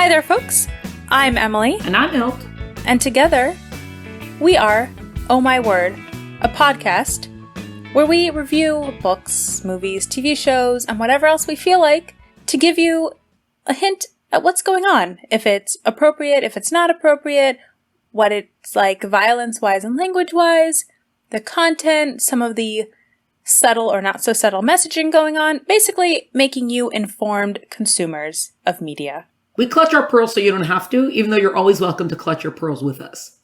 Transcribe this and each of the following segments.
Hi there, folks. I'm Emily. And I'm Milt. And together, we are Oh My Word, a podcast where we review books, movies, TV shows, and whatever else we feel like to give you a hint at what's going on. If it's appropriate, if it's not appropriate, what it's like violence-wise and language-wise, the content, some of the subtle or not so subtle messaging going on, basically making you informed consumers of media. We clutch our pearls so you don't have to, even though you're always welcome to clutch your pearls with us.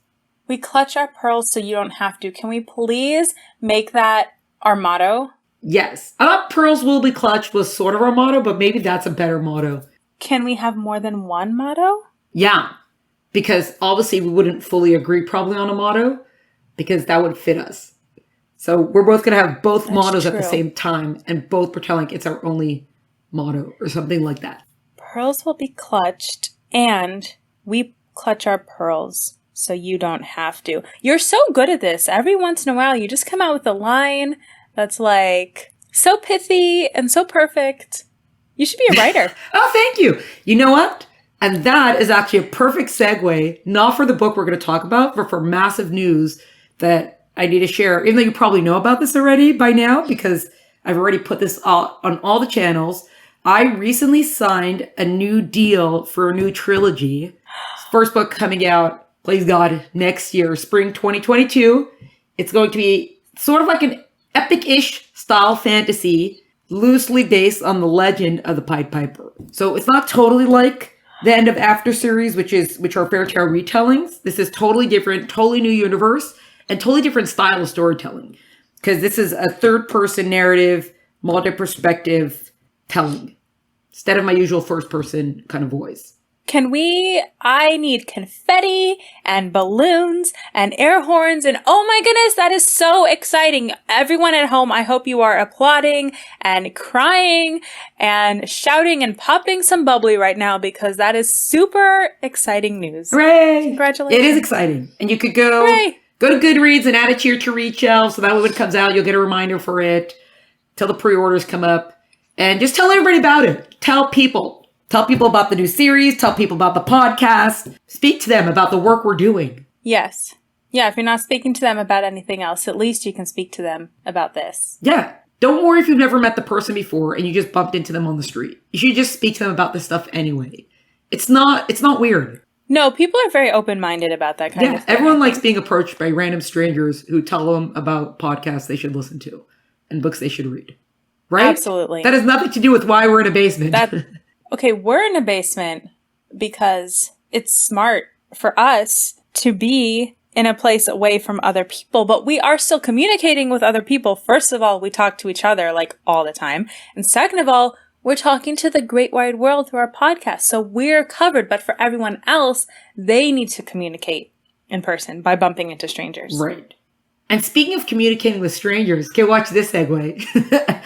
We clutch our pearls so you don't have to. Can we please make that our motto? Yes. I thought pearls will be clutched was sort of our motto, but maybe that's a better motto. Can we have more than one motto? Yeah. Because obviously we wouldn't fully agree probably on a motto because that would fit us. So we're both going to have both That's mottos true. at the same time and both pretend like it's our only motto or something like that. Pearls will be clutched, and we clutch our pearls so you don't have to. You're so good at this. Every once in a while, you just come out with a line that's like so pithy and so perfect. You should be a writer. Oh, thank you. You know what? And that is actually a perfect segue, not for the book we're going to talk about, but for massive news that I need to share, even though you probably know about this already by now, because I've already put this out on all the channels. I recently signed a new deal for a new trilogy. First book coming out, please God, next year, spring 2022. It's going to be sort of like an epic-ish style fantasy, loosely based on the legend of the Pied Piper. So it's not totally like the end of After series, which are fairy tale retellings. This is totally different, totally new universe, and totally different style of storytelling. Because this is a third-person narrative, multi-perspective telling, instead of my usual first-person kind of voice. I need confetti and balloons and air horns and oh my goodness, that is so exciting. Everyone at home, I hope you are applauding and crying and shouting and popping some bubbly right now because that is super exciting news. Hooray! Congratulations. It is exciting. And you could go Hooray! Go to Goodreads and add it to your to-read shelf so that when it comes out, you'll get a reminder for it till the pre-orders come up. And just tell everybody about it. Tell people. Tell people about the new series. Tell people about the podcast. Speak to them about the work we're doing. Yes. Yeah, if you're not speaking to them about anything else, at least you can speak to them about this. Yeah. Don't worry if you've never met the person before and you just bumped into them on the street. You should just speak to them about this stuff anyway. It's not weird. No, people are very open-minded about that kind of thing. Everyone likes being approached by random strangers who tell them about podcasts they should listen to and books they should read. Right? Absolutely. That has nothing to do with why we're in a basement. Okay, we're in a basement because it's smart for us to be in a place away from other people, but we are still communicating with other people. First of all, we talk to each other like all the time. And second of all, we're talking to the great wide world through our podcast. So we're covered, but for everyone else, they need to communicate in person by bumping into strangers. Right. And speaking of communicating with strangers, okay, watch this segue.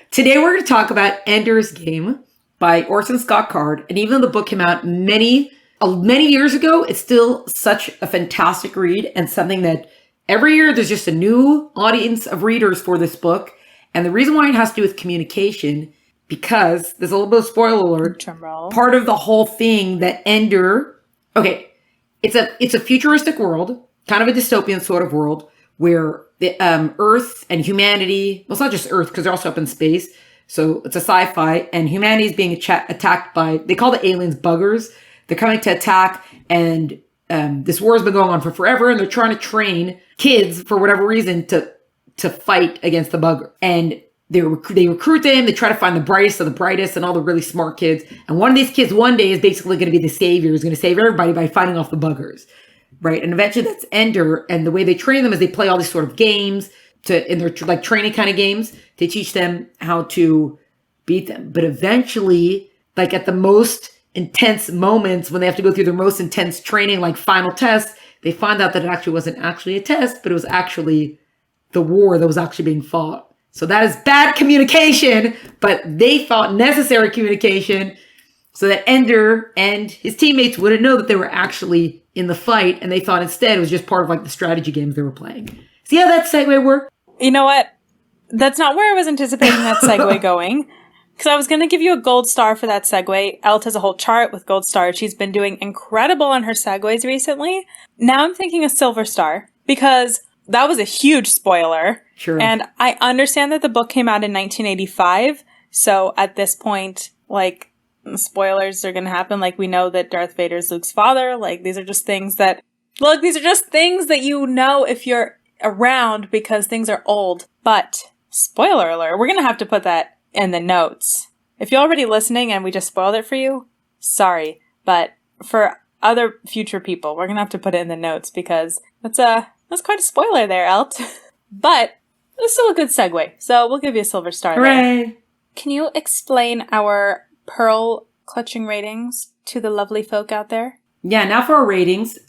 Today we're going to talk about Ender's Game by Orson Scott Card. And even though the book came out many years ago, it's still such a fantastic read and something that every year there's just a new audience of readers for this book. And the reason why it has to do with communication, because there's a little bit of spoiler alert. Drumroll. Part of the whole thing that Ender, okay, it's a futuristic world, kind of a dystopian sort of world where the Earth and humanity, well, it's not just Earth because they're also up in space. So it's a sci-fi, and humanity is being attacked by, they call the aliens buggers. They're coming to attack, and this war has been going on for forever, and they're trying to train kids, for whatever reason, to fight against the bugger. And they recruit them, they try to find the brightest of the brightest and all the really smart kids. And one of these kids one day is basically going to be the savior, is going to save everybody by fighting off the buggers. Right? And eventually that's Ender, and the way they train them is they play all these sort of games, in their like training kind of games, to teach them how to beat them. But eventually, like at the most intense moments, when they have to go through their most intense training, like final tests, they find out that it actually wasn't actually a test, but it was actually the war that was actually being fought. So that is bad communication, but they thought necessary communication so that Ender and his teammates wouldn't know that they were actually in the fight, and they thought instead it was just part of like the strategy games they were playing. See how that segue worked? You know what? That's not where I was anticipating that segue going. Because I was going to give you a gold star for that segue. Elle has a whole chart with gold stars. She's been doing incredible on her segues recently. Now I'm thinking a silver star because that was a huge spoiler. Sure. And I understand that the book came out in 1985. So at this point, like, spoilers are going to happen. Like, we know that Darth Vader's Luke's father. Like, these are just things that, look, these are just things that you know if you're around because things are old. But, spoiler alert, we're going to have to put that in the notes. If you're already listening and we just spoiled it for you, sorry. But for other future people, we're going to have to put it in the notes because that's quite a spoiler there, Elt. But it's still a good segue. So we'll give you a silver star Hooray. there. Can you explain our pearl clutching ratings to the lovely folk out there? Yeah, now for our ratings,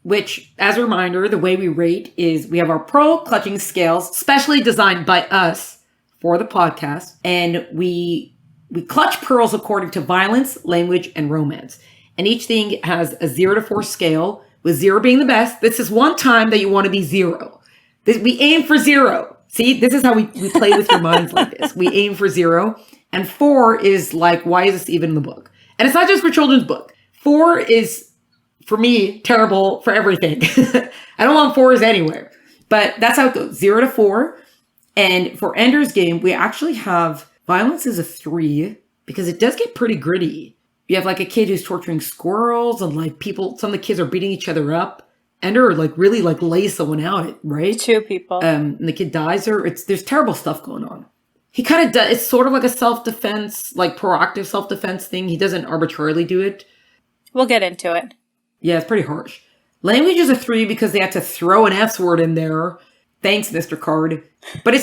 which, as a reminder, the way we rate is we have our pearl clutching scales, specially designed by us for the podcast, and we clutch pearls according to violence, language, and romance. And each thing has a 0 to 4 scale, with 0 being the best. This is one time that you want to be 0. We aim for 0. See, this is how we play with your minds like this. We aim for 0. And 4 is like, why is this even in the book? And it's not just for children's book. 4 is, for me, terrible for everything. I don't want 4s anywhere. But that's how it goes. 0 to 4. And for Ender's Game, we actually have violence is a 3 because it does get pretty gritty. You have like a kid who's torturing squirrels and like some of the kids are beating each other up. Ender like really like lays someone out, right? 2 people. And the kid dies or there's terrible stuff going on. He kind of does, it's sort of like a self-defense, like proactive self-defense thing. He doesn't arbitrarily do it. We'll get into it. Yeah, it's pretty harsh. Language is a 3 because they had to throw an S word in there. Thanks, Mr. Card. But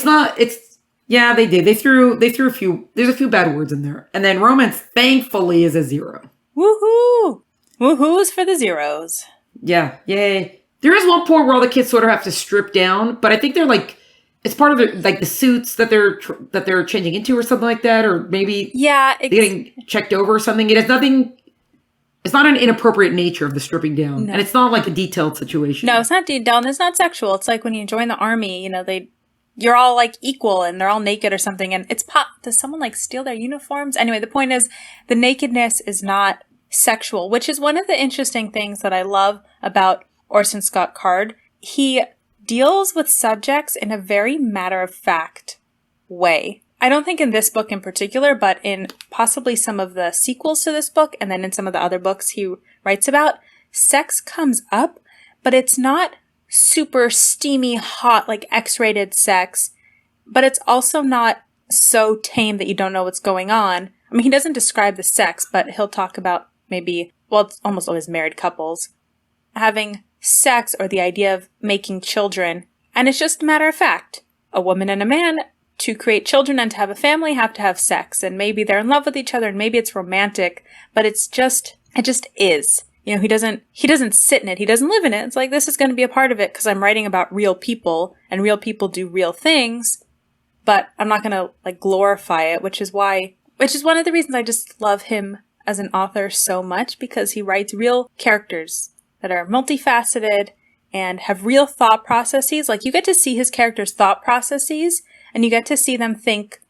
yeah, they did. They threw a few, there's a few bad words in there. And then romance, thankfully, is a 0. Woohoo! Woohoo's for the zeros. Yeah, yay. There is one point where all the kids sort of have to strip down, but I think they're like, it's part of the suits that they're changing into or something like that, or maybe they're getting checked over or something. It has nothing, it's not an inappropriate nature of the stripping down. No. And it's not like a detailed situation. No, it's not detailed. It's not sexual. It's like when you join the army, you know, you're all like equal and they're all naked or something. And it's does someone like steal their uniforms? Anyway, the point is the nakedness is not sexual, which is one of the interesting things that I love about Orson Scott Card. He deals with subjects in a very matter-of-fact way. I don't think in this book in particular, but in possibly some of the sequels to this book, and then in some of the other books he writes about, sex comes up, but it's not super steamy, hot, like X-rated sex, but it's also not so tame that you don't know what's going on. I mean, he doesn't describe the sex, but he'll talk about maybe, well, it's almost always married couples, having sex or the idea of making children, and it's just a matter of fact. A woman and a man, to create children and to have a family, have to have sex, and maybe they're in love with each other, and maybe it's romantic, but it just is. You know, he doesn't sit in it, he doesn't live in it. It's like, this is going to be a part of it because I'm writing about real people, and real people do real things, but I'm not going to like glorify it, which is one of the reasons I just love him as an author so much, because he writes real characters that are multifaceted and have real thought processes. Like, you get to see his characters' thought processes, and you get to see them think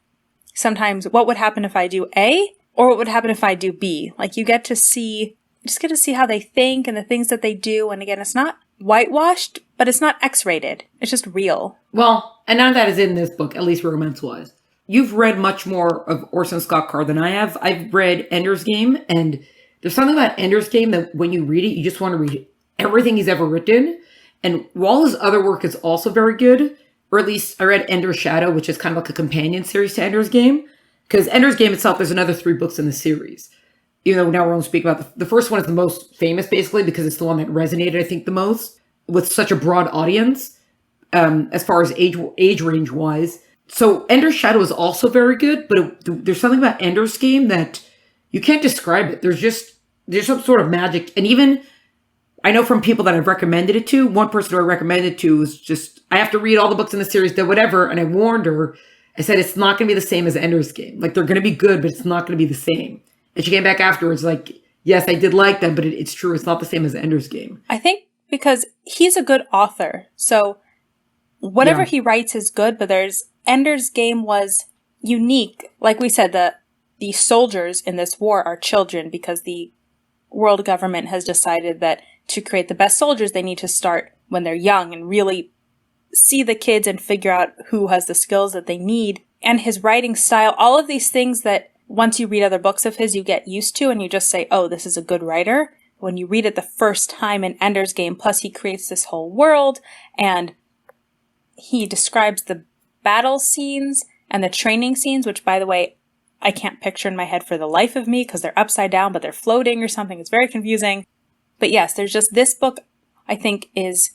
sometimes, what would happen if I do A, or what would happen if I do B? Like, you get to see how they think and the things that they do. And again, it's not whitewashed, but it's not X-rated. It's just real. Well, and none of that is in this book, at least romance-wise. You've read much more of Orson Scott Card than I have. I've read Ender's Game, and there's something about Ender's Game that when you read it, you just want to read everything he's ever written. And while his other work is also very good, or at least I read Ender's Shadow, which is kind of like a companion series to Ender's Game. Because Ender's Game itself, there's another 3 books in the series. Even though now we're going to speak about the first one is the most famous, basically, because it's the one that resonated, I think, the most with such a broad audience, as far as age range-wise. So Ender's Shadow is also very good, but there's something about Ender's Game that you can't describe it. There's some sort of magic. And even, I know from people that I've recommended it to, one person who I recommended it to was just, I have to read all the books in the series, whatever, and I warned her, I said, it's not going to be the same as Ender's Game. Like, they're going to be good, but it's not going to be the same. And she came back afterwards like, yes, I did like that, but it's true. It's not the same as Ender's Game. I think because he's a good author. So whatever he writes is good, but Ender's Game was unique. Like we said, the soldiers in this war are children because the world government has decided that to create the best soldiers, they need to start when they're young and really see the kids and figure out who has the skills that they need. And his writing style, all of these things that once you read other books of his, you get used to and you just say, oh, this is a good writer. When you read it the first time in Ender's Game, plus he creates this whole world and he describes the battle scenes and the training scenes, which, by the way, I can't picture in my head for the life of me because they're upside down, but they're floating or something. It's very confusing. But yes, there's just this book I think is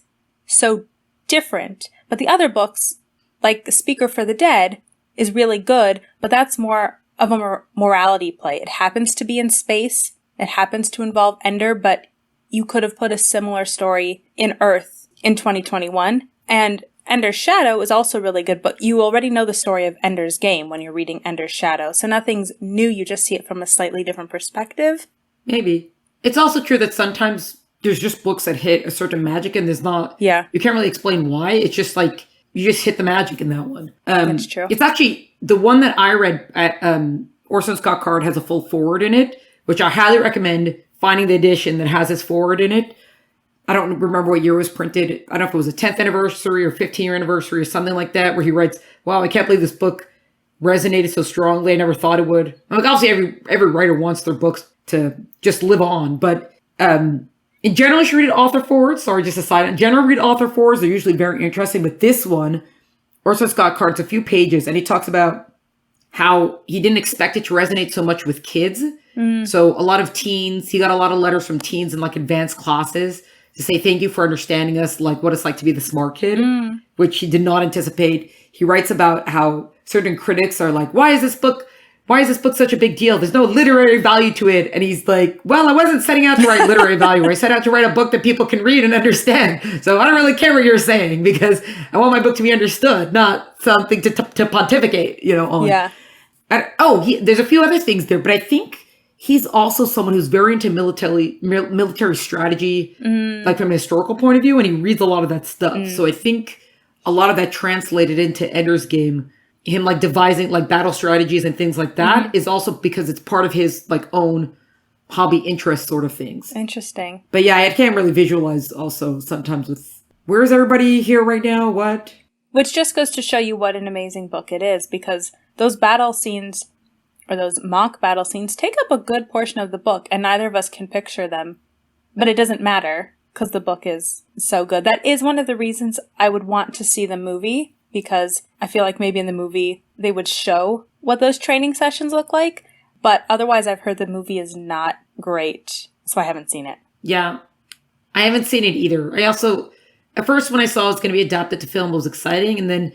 so different. But the other books, like The Speaker for the Dead, is really good, but that's more of a morality play. It happens to be in space. It happens to involve Ender, but you could have put a similar story in Earth in 2021. And Ender's Shadow is also really good, but you already know the story of Ender's Game when you're reading Ender's Shadow. So nothing's new, you just see it from a slightly different perspective. Maybe. It's also true that sometimes there's just books that hit a certain magic and there's not... Yeah. You can't really explain why. It's just like, you just hit the magic in that one. That's true. It's actually, the one that I read at Orson Scott Card has a full foreword in it, which I highly recommend finding the edition that has his foreword in it. I don't remember what year it was printed. I don't know if it was a 10th anniversary or 15-year anniversary or something like that, where he writes, wow, I can't believe this book resonated so strongly. I never thought it would. Like, obviously, every writer wants their books to just live on. But in general, you should read author forwards. Sorry, just a side. In general, read author forwards. They're usually very interesting. But this one, Orson Scott Card's a few pages, and he talks about how he didn't expect it to resonate so much with kids. So a lot of teens, he got a lot of letters from teens in like advanced classes to say thank you for understanding us, like what it's like to be the smart kid, which he did not anticipate. He writes about how certain critics are like, why is this book such a big deal? There's no literary value to it. And he's like, well, I wasn't setting out to write literary value. I set out to write a book that people can read and understand. So I don't really care what you're saying because I want my book to be understood, not something to pontificate, on. Yeah. And, there's a few other things there, but I think he's also someone who's very into military strategy, like from a historical point of view, and he reads a lot of that stuff. So I think a lot of that translated into Ender's Game, him like devising like battle strategies and things like that, is also because it's part of his like own hobby interest sort of things. Interesting. But yeah, I can't really visualize also sometimes with, where is everybody here right now? What? Which just goes to show you what an amazing book it is, because those battle scenes, or those mock battle scenes, take up a good portion of the book, and neither of us can picture them. But it doesn't matter, because the book is so good. That is one of the reasons I would want to see the movie, because I feel like maybe in the movie they would show what those training sessions look like. But otherwise, I've heard the movie is not great, so I haven't seen it. Yeah, I haven't seen it either. I also, at first when I saw it was going to be adapted to film, it was exciting, and then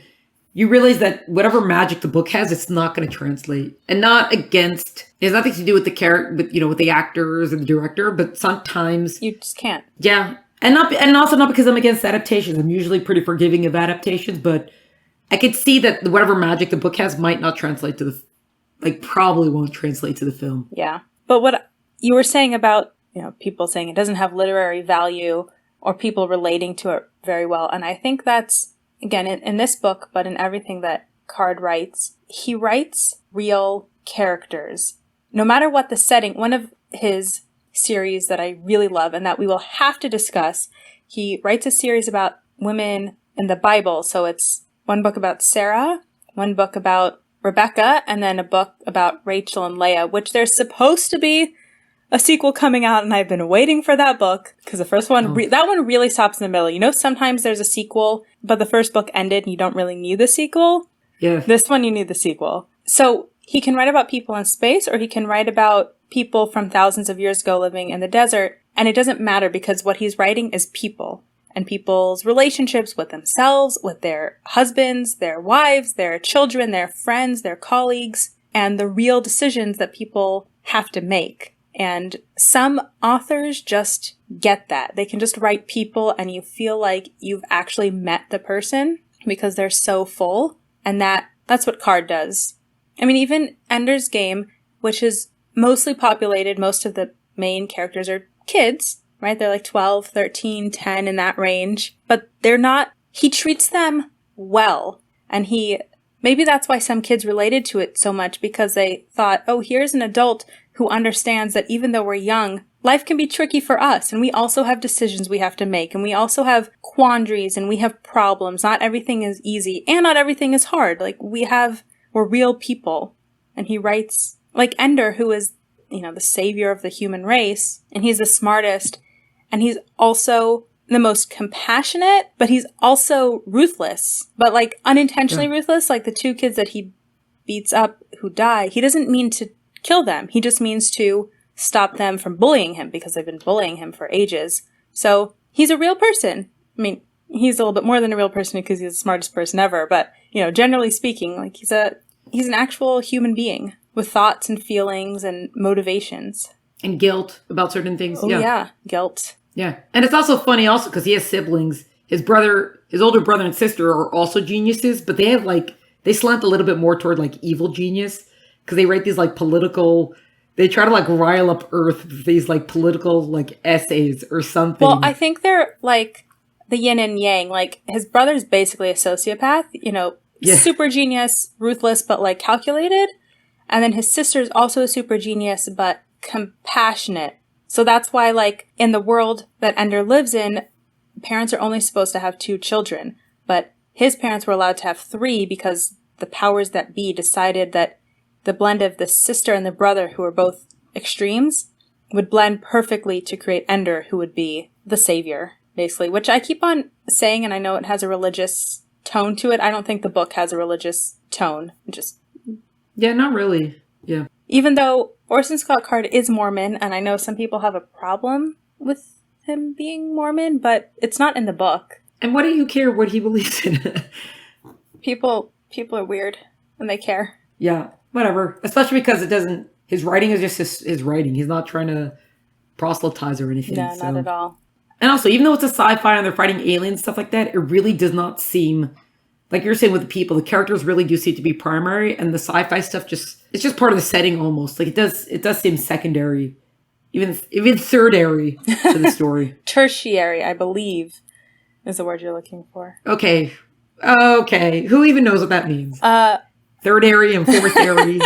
you realize that whatever magic the book has, it's not going to translate. And not against, it has nothing to do with the character, with the actors and the director, but sometimes you just can't. Yeah. And also not because I'm against adaptations. I'm usually pretty forgiving of adaptations, but I could see that whatever magic the book has might not translate to probably won't translate to the film. Yeah. But what you were saying about, people saying it doesn't have literary value or people relating to it very well. And I think that's, again, in this book, but in everything that Card writes, he writes real characters. No matter what the setting, one of his series that I really love and that we will have to discuss, he writes a series about women in the Bible. So it's one book about Sarah, one book about Rebecca, and then a book about Rachel and Leah, which there's supposed to be a sequel coming out, and I've been waiting for that book, because the first one, that one really stops in the middle. Sometimes there's a sequel, but the first book ended and you don't really need the sequel. Yeah. This one, you need the sequel. So he can write about people in space, or he can write about people from thousands of years ago living in the desert, and it doesn't matter because what he's writing is people, and people's relationships with themselves, with their husbands, their wives, their children, their friends, their colleagues, and the real decisions that people have to make. And some authors just get that. They can just write people and you feel like you've actually met the person because they're so full. And that's what Card does. I mean, even Ender's Game, which is mostly populated, most of the main characters are kids, right? They're like 12, 13, 10 in that range. But they're not, he treats them well. And he Maybe that's why some kids related to it so much, because they thought, oh, here's an adult who understands that even though we're young, life can be tricky for us, and we also have decisions we have to make, and we also have quandaries, and we have problems. Not everything is easy, and not everything is hard. Like, we're real people. And he writes, like Ender, who is, the savior of the human race, and he's the smartest, and he's also the most compassionate, but he's also ruthless, but like unintentionally ruthless. Like the two kids that he beats up who die, he doesn't mean to kill them. He just means to stop them from bullying him, because they've been bullying him for ages. So he's a real person. I mean, he's a little bit more than a real person because he's the smartest person ever, but generally speaking, like he's an actual human being with thoughts and feelings and motivations. And guilt about certain things. Oh yeah, guilt. Yeah. And it's also funny also because he has siblings. His older brother and sister are also geniuses, but they have they slant a little bit more toward evil genius, because they write these they try to rile up Earth with these political essays or something. Well, I think they're the yin and yang. His brother's basically a sociopath, super genius, ruthless, but calculated. And then his sister's also a super genius, but compassionate. So that's why, in the world that Ender lives in, parents are only supposed to have 2 children. But his parents were allowed to have 3 because the powers that be decided that the blend of the sister and the brother, who are both extremes, would blend perfectly to create Ender, who would be the savior, basically. Which I keep on saying, and I know it has a religious tone to it. I don't think the book has a religious tone. Yeah, not really. Yeah. Even though Orson Scott Card is Mormon, and I know some people have a problem with him being Mormon, but it's not in the book. And what do you care what he believes in? People are weird, and they care. Yeah, whatever. Especially because his writing is just his writing. He's not trying to proselytize or anything. No, not at all. And also, even though it's a sci-fi and they're fighting aliens, stuff like that, it really does not seem... Like you're saying with the people, the characters really do seem to be primary, and the sci-fi stuff it's just part of the setting almost. It does seem secondary, even thirdary to the story. Tertiary, I believe, is the word you're looking for. Okay. Who even knows what that means? Thirdary and fourthary.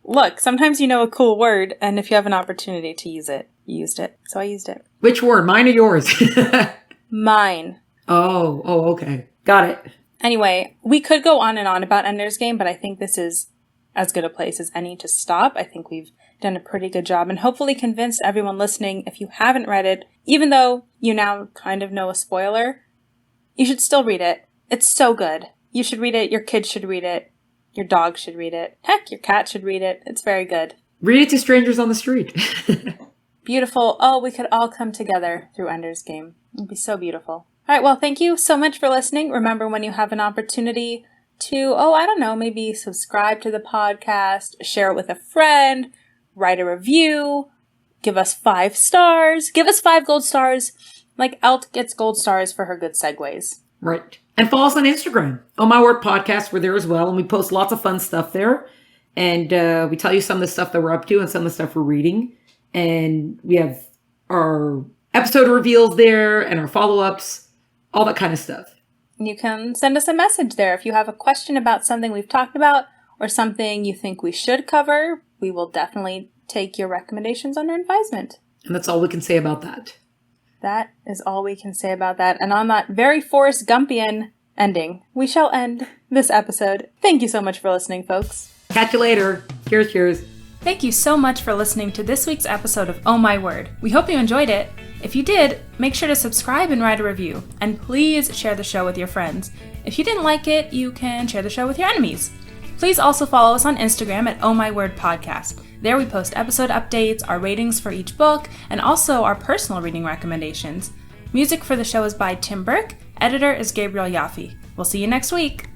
Look, sometimes you know a cool word, and if you have an opportunity to use it, you used it. So I used it. Which word? Mine or yours? Mine. Oh, okay. Got it. Anyway, we could go on and on about Ender's Game, but I think this is as good a place as any to stop. I think we've done a pretty good job and hopefully convinced everyone listening, if you haven't read it, even though you now kind of know a spoiler, you should still read it. It's so good. You should read it. Your kids should read it. Your dog should read it. Heck, your cat should read it. It's very good. Read it to strangers on the street. Beautiful. Oh, we could all come together through Ender's Game. It'd be so beautiful. All right, well, thank you so much for listening. Remember, when you have an opportunity to, maybe subscribe to the podcast, share it with a friend, write a review, give us 5 stars, give us 5 gold stars, like Elt gets gold stars for her good segues. Right. And follow us on Instagram. Oh My Word Podcast, we're there as well, and we post lots of fun stuff there. And we tell you some of the stuff that we're up to and some of the stuff we're reading. And we have our episode reveals there and our follow-ups. All that kind of stuff. You can send us a message there if you have a question about something we've talked about or something you think we should cover. We will definitely take your recommendations under advisement. And that's all we can say about that. That is all we can say about that. And on that very Forrest Gumpian ending, we shall end this episode. Thank you so much for listening, folks. Catch you later. Cheers. Thank you so much for listening to this week's episode of Oh My Word. We hope you enjoyed it. If you did, make sure to subscribe and write a review. And please share the show with your friends. If you didn't like it, you can share the show with your enemies. Please also follow us on Instagram at Oh My Word Podcast. There we post episode updates, our ratings for each book, and also our personal reading recommendations. Music for the show is by Tim Burke. Editor is Gabriel Yaffe. We'll see you next week.